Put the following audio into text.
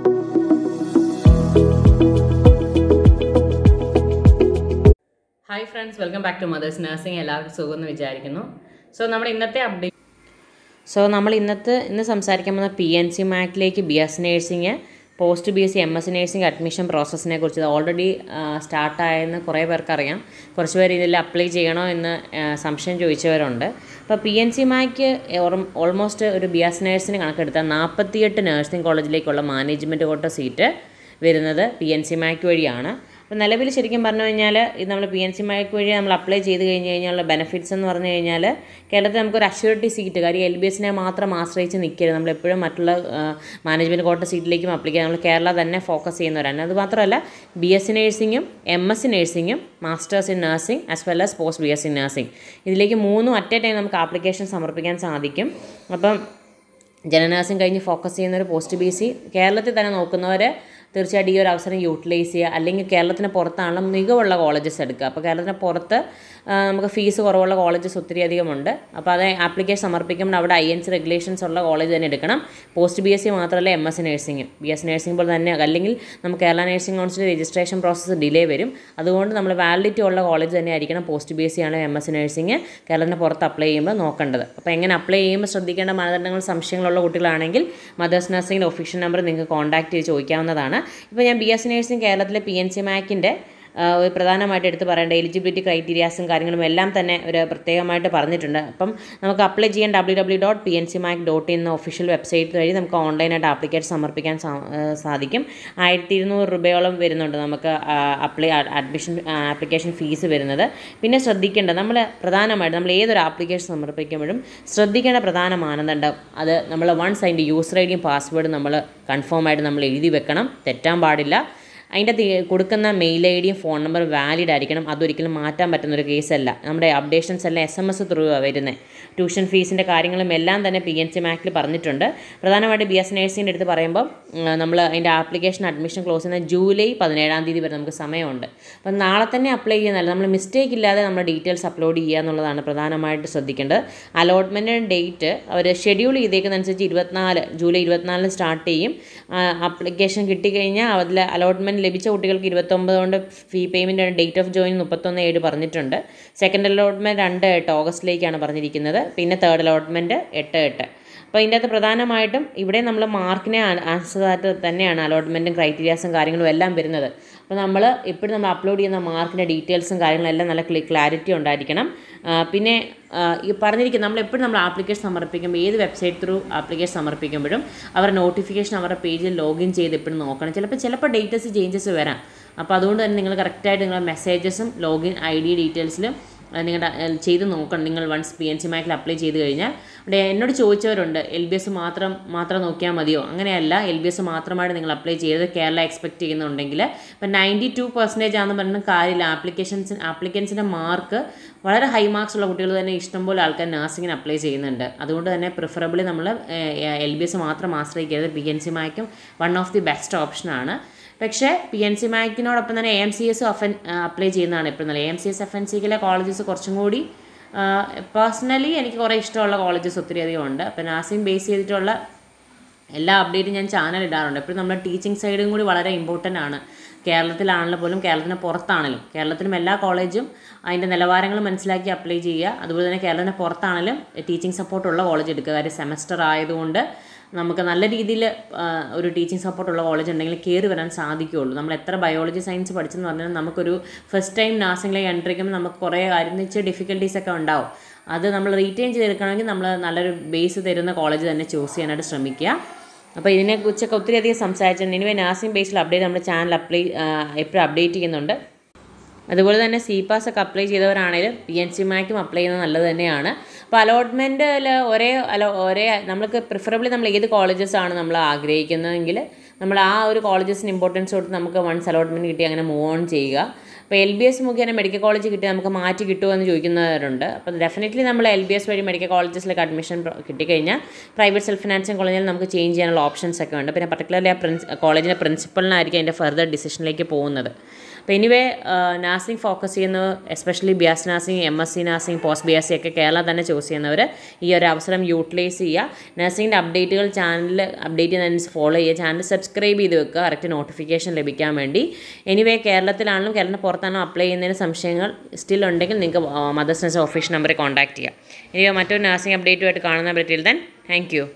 Hi friends, welcome back to Mother's Nursing. എല്ലാവർക്കും സുഖമെന്ന് വിചാരിക്കുന്നു. നമ്മൾ ഇന്ന് സംസാരിക്കാൻ പോകുന്ന PNC മാറ്റിലേക്ക് BS nursing post BS MS nursing admission പ്രോസസ്സിനെ കുറിച്ച് ഓൾറെഡി സ്റ്റാർട്ടായെന്ന് കുറേ പേർക്കറിയാം. കുറച്ച് പേര് ഇതിൽ അപ്ലൈ ചെയ്യണോ എന്ന് സംശയം ചോദിച്ചവരുണ്ട്. അപ്പോൾ PNC മാക്ക് ഓൾമോസ്റ്റ് ഒരു BS നഴ്സിന് കണക്കെടുത്താൽ 48 നഴ്സിംഗ് കോളേജിലേക്കുള്ള മാനേജ്മെൻറ്റ് കോട്ട സീറ്റ് വരുന്നത് PNC മാക്ക് വഴിയാണ്. അപ്പോൾ നിലവിൽ ശരിക്കും പറഞ്ഞു കഴിഞ്ഞാൽ ഇത് നമ്മൾ PNC മാക്ക് വഴി നമ്മൾ അപ്ലൈ ചെയ്ത് കഴിഞ്ഞ് കഴിഞ്ഞാൽ ബെനിഫിറ്റ്സ് എന്ന് പറഞ്ഞു കഴിഞ്ഞാൽ കേരളത്തിൽ നമുക്കൊരു അഷ്യൂരിറ്റി സീറ്റ്, കാര്യം LBS മാത്രം ആശ്രയിച്ച് നിൽക്കരുത്. നമ്മളെപ്പോഴും മറ്റുള്ള മാനേജ്മെൻറ്റ് കോട്ട സീറ്റിലേക്കും അപ്ലൈ ചെയ്യാൻ നമ്മൾ കേരള തന്നെ ഫോക്കസ് ചെയ്യുന്നവരാണ്. അതുമാത്രമല്ല BS നഴ്സിംഗും MS നഴ്സിംഗും masters in nursing as well as post BS in nursing, ഇതിലേക്ക് മൂന്നും അറ്റ് എ ടൈം നമുക്ക് ആപ്ലിക്കേഷൻ സമർപ്പിക്കാൻ സാധിക്കും. അപ്പം ജനറൽ നഴ്സിംഗ് കഴിഞ്ഞ് ഫോക്കസ് ചെയ്യുന്നവർ പോസ്റ്റ് BC കേരളത്തിൽ തന്നെ നോക്കുന്നവർ തീർച്ചയായിട്ടും ഈ ഒരു അവസരം യൂട്ടിലൈസ് ചെയ്യുക. അല്ലെങ്കിൽ കേരളത്തിന് പുറത്താണല്ലോ മികവുള്ള കോളേജസ് എടുക്കുക. അപ്പോൾ കേരളത്തിന് പുറത്ത് നമുക്ക് ഫീസ് കുറവുള്ള കോളേജസ് ഒത്തിരി അധികമുണ്ട്. അപ്പോൾ അത് ആപ്ലിക്കേഷൻ സമർപ്പിക്കുമ്പോൾ അവിടെ INC റെഗുലേഷൻസ് ഉള്ള കോളേജ് തന്നെ എടുക്കണം. പോസ്റ്റ് BSc മാത്രമല്ല MS നഴ്സിംഗും BS നഴ്സിംഗ് പോലെ തന്നെ, അല്ലെങ്കിൽ നമുക്ക് Kerala nursing council registration process delay വരും. അതുകൊണ്ട് നമ്മൾ വാലിഡിറ്റി ഉള്ള കോളേജ് തന്നെ ആയിരിക്കണം പോസ്റ്റ് BSc ആണ് MS നഴ്സിംഗ് കേരളത്തിന് പുറത്ത് അപ്ലൈ ചെയ്യുമ്പോൾ നോക്കേണ്ടത്. അപ്പോൾ എങ്ങനെ അപ്ലൈ ചെയ്യുമ്പോൾ ശ്രദ്ധിക്കേണ്ട മാനദണ്ഡങ്ങൾ സംശയങ്ങളുള്ള കുട്ടികളാണെങ്കിൽ മദേഴ്സ് നഴ്സിംഗിൻ്റെ ഒഫീഷ്യൽ നമ്പർ നിങ്ങൾക്ക് കോൺടാക്ട് ചെയ്ത് ചോദിക്കാവുന്നതാണ്. ഇപ്പോൾ ഞാൻ BS നഴ്സിംഗ് കേരളത്തിലെ PNC മാക്കിൻ്റെ ഒരു പ്രധാനമായിട്ട് എടുത്ത് പറയേണ്ട എലിജിബിലിറ്റി ക്രൈറ്റീരിയാസും കാര്യങ്ങളും എല്ലാം തന്നെ ഒരു പ്രത്യേകമായിട്ട് പറഞ്ഞിട്ടുണ്ട്. അപ്പം നമുക്ക് അപ്ലൈ ചെയ്യാൻ www.pncmac.in എന്ന ഒഫീഷ്യൽ വെബ്സൈറ്റ് വഴി നമുക്ക് ഓൺലൈനായിട്ട് ആപ്ലിക്കേഷൻ സമർപ്പിക്കാൻ സാധിക്കും. 1200 രൂപയോളം വരുന്നുണ്ട് നമുക്ക് ആപ്ലിക്കേഷൻ ഫീസ് വരുന്നത്. പിന്നെ ശ്രദ്ധിക്കേണ്ടത് നമ്മൾ ഏതൊരു ആപ്ലിക്കേഷൻ സമർപ്പിക്കുമ്പോഴും ശ്രദ്ധിക്കേണ്ട പ്രധാന മാനദണ്ഡം അത് നമ്മൾ വൺസ് അതിൻ്റെ യൂസർ ഐഡിയും പാസ്വേഡും നമ്മൾ കൺഫേം ആയിട്ട് നമ്മൾ എഴുതി വെക്കണം, തെറ്റാൻ പാടില്ല. അതിൻ്റെ കൊടുക്കുന്ന മെയിൽ ഐഡിയും ഫോൺ നമ്പറും വാലിഡ് ആയിരിക്കണം. അതൊരിക്കലും മാറ്റാൻ പറ്റുന്നൊരു കേസല്ല. നമ്മുടെ അപ്ഡേഷൻസ് എല്ലാം SMS ത്രൂ വരുന്നത്. ട്യൂഷൻ ഫീസിൻ്റെ കാര്യങ്ങളും എല്ലാം തന്നെ PNC മാക്കിൽ പറഞ്ഞിട്ടുണ്ട്. പ്രധാനമായിട്ട് BS നഴ്സിംഗിൻ്റെ അടുത്ത് പറയുമ്പോൾ നമ്മൾ അതിൻ്റെ ആപ്ലിക്കേഷൻ അഡ്മിഷൻ ക്ലോസ് ചെയ്യുന്ന ജൂലൈ 17-ാം തീയതി വരെ നമുക്ക് സമയമുണ്ട്. അപ്പം നാളെ തന്നെ അപ്ലൈ ചെയ്യുന്നതല്ല, നമ്മൾ മിസ്റ്റേക്ക് ഇല്ലാതെ നമ്മൾ ഡീറ്റെയിൽസ് അപ്ലോഡ് ചെയ്യുക എന്നുള്ളതാണ് പ്രധാനമായിട്ട് ശ്രദ്ധിക്കേണ്ടത്. അലോട്ട്മെൻറ്റിൻ്റെ ഡേറ്റ് അവർ ഷെഡ്യൂൾ ചെയ്തേക്കുന്നതനുസരിച്ച് ജൂലൈ 24 സ്റ്റാർട്ട് ചെയ്യും. ആപ്ലിക്കേഷൻ കിട്ടിക്കഴിഞ്ഞാൽ അതിൽ അലോട്ട്മെൻറ്റ് ലഭിച്ച കുട്ടികൾക്ക് 29 കൊണ്ട് ഫീ പേയ്മെൻറ്റ് ഡേറ്റ് ഓഫ് ജോയിൻ 31/7 പറഞ്ഞിട്ടുണ്ട്. സെക്കൻഡ് അലോട്ട്മെൻറ്റ് 2/8 ഓഗസ്റ്റിലേക്കാണ് പറഞ്ഞിരിക്കുന്നത്. പിന്നെ തേർഡ് അലോട്ട്മെൻറ്റ് 8/8. അപ്പോൾ ഇതിൻ്റെ അകത്ത് പ്രധാനമായിട്ടും ഇവിടെ നമ്മൾ മാർക്കിനെ അനുസരിച്ച് തന്നെയാണ് അലോട്ട്മെൻറ്റും ക്രൈറ്റീരിയാസും കാര്യങ്ങളും എല്ലാം വരുന്നത്. അപ്പോൾ നമ്മൾ എപ്പോഴും നമ്മൾ അപ്ലോഡ് ചെയ്യുന്ന മാർക്കിൻ്റെ ഡീറ്റെയിൽസും കാര്യങ്ങളും എല്ലാം നല്ല ക്ലാരിറ്റി ഉണ്ടായിരിക്കണം. പിന്നെ ഈ പറഞ്ഞിരിക്കുന്നത് നമ്മൾ ആപ്ലിക്കേഷൻ സമർപ്പിക്കുമ്പോൾ ഏത് വെബ്സൈറ്റ് ത്രൂ ആപ്ലിക്കേഷൻ സമർപ്പിക്കുമ്പോഴും അവരുടെ നോട്ടിഫിക്കേഷൻ അവരുടെ പേജിൽ ലോഗിൻ ചെയ്ത് എപ്പോഴും നോക്കണം. ചിലപ്പോൾ ഡേറ്റസ് ചേഞ്ചസ് വരാം. അപ്പോൾ അതുകൊണ്ട് തന്നെ നിങ്ങൾ കറക്റ്റായിട്ട് നിങ്ങളുടെ മെസ്സേജസും ലോഗിൻ ID ഡീറ്റെയിൽസിലും നിങ്ങളുടെ ചെയ്ത് നോക്കണം. നിങ്ങൾ വൺസ് PNC മാക്കിൽ അപ്ലൈ ചെയ്ത് കഴിഞ്ഞാൽ അവിടെ എന്നോട് ചോദിച്ചവരുണ്ട് LBS മാത്രം നോക്കിയാൽ മതിയോ? അങ്ങനെയല്ല, LBS മാത്രമായിട്ട് നിങ്ങൾ അപ്ലൈ ചെയ്ത് കേരള എക്സ്പെക്റ്റ് ചെയ്യുന്നുണ്ടെങ്കിൽ ഇപ്പം 92% ആണെന്ന് പറഞ്ഞ കാര്യമില്ല. ആപ്ലിക്കൻസിൻ്റെ മാർക്ക് വളരെ ഹൈ മാർക്സ് ഉള്ള കുട്ടികൾ തന്നെ ഇഷ്ടംപോലെ ആൾക്കാർ നഴ്സിങ്ങിന് അപ്ലൈ ചെയ്യുന്നുണ്ട്. അതുകൊണ്ട് തന്നെ പ്രിഫറബിളി നമ്മൾ LBS മാത്രം ആശ്രയിക്കരുത്. PNC മാക്കും വൺ ഓഫ് ദി ബെസ്റ്റ് ഓപ്ഷനാണ്. പക്ഷേ PNC മാക്കിനോടൊപ്പം തന്നെ AMCS അപ്ലൈ ചെയ്യുന്നതാണ് എപ്പോഴും നല്ലത്. AMCS FNCയിലെ കോളേജസ് കുറച്ചും കൂടി പേഴ്സണലി എനിക്ക് കുറേ ഇഷ്ടമുള്ള കോളേജസ് ഒത്തിരി അധികം ഉണ്ട്. അപ്പോൾ നഴ്സിംഗ് ബേസ് ചെയ്തിട്ടുള്ള എല്ലാ അപ്ഡേറ്റും ഞാൻ ചാനൽ ഇടാറുണ്ട്. എപ്പോഴും നമ്മുടെ ടീച്ചിങ് സൈഡും കൂടി വളരെ ഇമ്പോർട്ടൻ്റ് ആണ്. കേരളത്തിലാണെങ്കിലും പോലും കേരളത്തിന് പുറത്താണെങ്കിലും കേരളത്തിലും എല്ലാ കോളേജും അതിൻ്റെ നിലവാരങ്ങൾ മനസ്സിലാക്കി അപ്ലൈ ചെയ്യുക. അതുപോലെ തന്നെ കേരളത്തിന് പുറത്താണെങ്കിലും ടീച്ചിങ് സപ്പോർട്ടുള്ള കോളേജ് എടുക്കുക. കാര്യം സെമസ്റ്റർ ആയതുകൊണ്ട് നമുക്ക് നല്ല രീതിയിൽ ഒരു ടീച്ചിങ് സപ്പോർട്ടുള്ള കോളേജ് ഉണ്ടെങ്കിൽ കയറി വരാൻ സാധിക്കുകയുള്ളൂ. നമ്മൾ എത്ര ബയോളജി സയൻസ് പഠിച്ചെന്ന് പറഞ്ഞാൽ നമുക്കൊരു ഫസ്റ്റ് ടൈം നഴ്സിംഗിലേക്ക് എൻ്റർ ചെയ്യുമ്പോൾ നമുക്ക് കുറേ കാര്യം ഡിഫിക്കൽട്ടീസൊക്കെ ഉണ്ടാവും. അത് നമ്മൾ റീറ്റെയിൻ ചെയ്തെടുക്കണമെങ്കിൽ നമ്മൾ നല്ലൊരു ബേസ് തരുന്ന കോളേജ് തന്നെ ചൂസ് ചെയ്യാനായിട്ട് ശ്രമിക്കുക. അപ്പോൾ ഇതിനെക്കുറിച്ചൊക്കെ ഒത്തിരി അധികം സംസാരിച്ചിട്ടുണ്ട്. ഇനിവേ നഴ്സിംഗ് ബേസിൽ അപ്ഡേറ്റ് നമ്മുടെ ചാനൽ എപ്പോഴും അപ്ഡേറ്റ് ചെയ്യുന്നുണ്ട്. അതുപോലെ തന്നെ CPAS ഒക്കെ അപ്ലൈ ചെയ്തവരാണെങ്കിലും PNC മാക്കും അപ്ലൈ ചെയ്യുന്നത് നല്ലത് തന്നെയാണ്. അപ്പോൾ അലോട്ട്മെൻറ്റിൽ ഒരേ നമ്മൾക്ക് പ്രിഫറബിളി നമ്മൾ ഏത് കോളേജസാണ് നമ്മൾ ആഗ്രഹിക്കുന്നതെങ്കിൽ നമ്മൾ ആ ഒരു കോളേജസിന് ഇമ്പോർട്ടൻസ് കൊടുത്ത് നമുക്ക് വൺസ് അലോട്ട്മെൻറ്റ് കിട്ടി അങ്ങനെ മൂവ് ഓൺ ചെയ്യുക. അപ്പോൾ LBS മുഖേന മെഡിക്കൽ കോളേജ് കിട്ടി നമുക്ക് മാറ്റി കിട്ടുമോ എന്ന് ചോദിക്കുന്നവരുണ്ട്. അപ്പോൾ ഡെഫിനറ്റ്ലി നമ്മൾ LBS വഴി മെഡിക്കൽ കോളേജസിലേക്ക് അഡ്മിഷൻ കിട്ടിക്കഴിഞ്ഞാൽ പ്രൈവറ്റ് സെൽഫ് ഫിനാൻസിങ് കോളേജിൽ നമുക്ക് ചേഞ്ച് ചെയ്യാനുള്ള ഓപ്ഷൻസ് ഒക്കെ ഉണ്ട്. പിന്നെ പർട്ടിക്കുലർലി ആ കോളേജിൻ്റെ പ്രിൻസിപ്പളിനായിരിക്കും അതിൻ്റെ ഫർദർ ഡിസിഷനിലേക്ക് പോകുന്നത്. അപ്പോൾ എനിവേ നഴ്സിംഗ് ഫോക്കസ് ചെയ്യുന്നവർ especially BS nursing, MSc nursing, post BSc ഒക്കെ കേരളം തന്നെ ചൂസ് ചെയ്യുന്നവർ ഈ ഒരു അവസരം യൂട്ടിലൈസ് ചെയ്യുക. നഴ്സിംഗിൻ്റെ അപ്ഡേറ്റുകൾ ചാനൽ അപ്ഡേറ്റ് ചെയ്യുന്നതിനനുസരിച്ച് ഫോളോ ചെയ്യുക. ചാനൽ സബ്സ്ക്രൈബ് ചെയ്ത് വെക്കുക കറക്റ്റ് നോട്ടിഫിക്കേഷൻ ലഭിക്കാൻ വേണ്ടി. എനിവേ കേരളത്തിലാണെങ്കിലും കേരളത്തിന് പുറത്താണെങ്കിലും അപ്ലൈ ചെയ്യുന്നതിന് സംശയങ്ങൾ സ്റ്റിൽ ഉണ്ടെങ്കിൽ നിങ്ങൾക്ക് മദേഴ്സ് നഴ്സിംഗ് ഓഫീഷ്യൽ നമ്പറിൽ കോൺടാക്ട് ചെയ്യുക. എനിവേ മറ്റൊരു നഴ്സിംഗ് അപ്ഡേറ്റുമായിട്ട് കാണുന്ന പറ്റിയിൽ താങ്ക് യു.